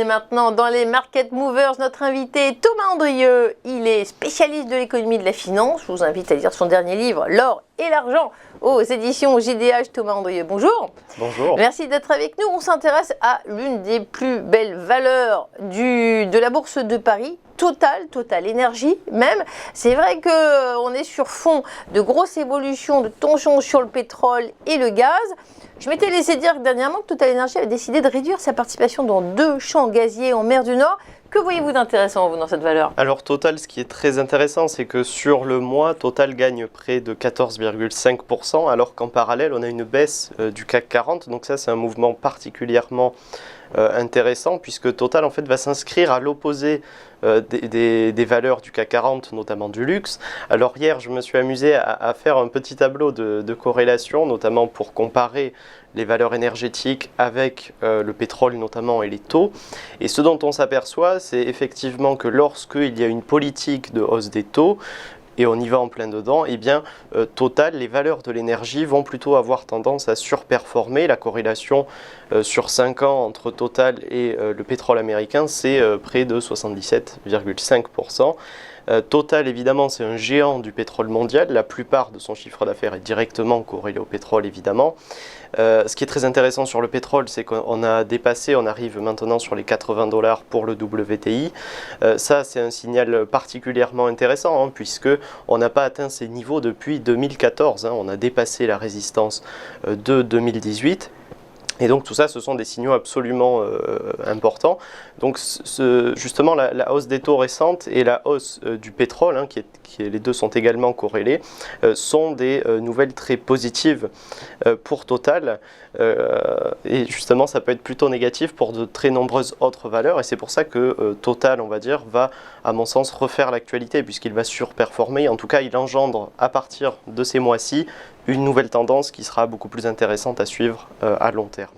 maintenant dans les Market Movers. Notre invité Thomas Andrieux, il est spécialiste de l'économie et de la finance. Je vous invite à lire son dernier livre, L'or et l'argent, aux éditions JDH. Thomas Andrieux, bonjour. Bonjour. Merci d'être avec nous. On s'intéresse à l'une des plus belles valeurs de la bourse de Paris, Total Énergie même. C'est vrai qu'on est sur fond de grosses évolutions, de tensions sur le pétrole et le gaz. Je m'étais laissé dire dernièrement que Total Énergie avait décidé de réduire sa participation dans 2 champs gaziers en mer du Nord. Que voyez-vous d'intéressant, vous, dans cette valeur? Alors Total, ce qui est très intéressant, c'est que sur le mois, Total gagne près de 14,5%, alors qu'en parallèle, on a une baisse du CAC 40. Donc ça, c'est un mouvement particulièrement intéressant, puisque Total, en fait, va s'inscrire à l'opposé des valeurs du CAC 40, notamment du luxe. Alors hier, je me suis amusé à faire un petit tableau de corrélation, notamment pour comparer les valeurs énergétiques avec le pétrole notamment et les taux. Et ce dont on s'aperçoit, c'est effectivement que lorsqu'il y a une politique de hausse des taux, et on y va en plein dedans, eh bien, Total, les valeurs de l'énergie vont plutôt avoir tendance à surperformer. La corrélation sur 5 ans entre Total et le pétrole américain, c'est près de 77,5%. Total, évidemment, c'est un géant du pétrole mondial. La plupart de son chiffre d'affaires est directement corrélé au pétrole, évidemment. Ce qui est très intéressant sur le pétrole, c'est qu'on a dépassé, on arrive maintenant sur les 80 $ pour le WTI. Ça, c'est un signal particulièrement intéressant, hein, puisque on n'a pas atteint ces niveaux depuis 2014. On a dépassé la résistance de 2018. Et donc tout ça, ce sont des signaux absolument importants. Donc justement, la hausse des taux récentes et la hausse du pétrole, hein, les deux sont également corrélés, sont des nouvelles très positives pour Total. Et justement, ça peut être plutôt négatif pour de très nombreuses autres valeurs. Et c'est pour ça que Total, on va dire, va, à mon sens, refaire l'actualité, puisqu'il va surperformer. En tout cas, il engendre, à partir de ces mois-ci, une nouvelle tendance qui sera beaucoup plus intéressante à suivre à long terme.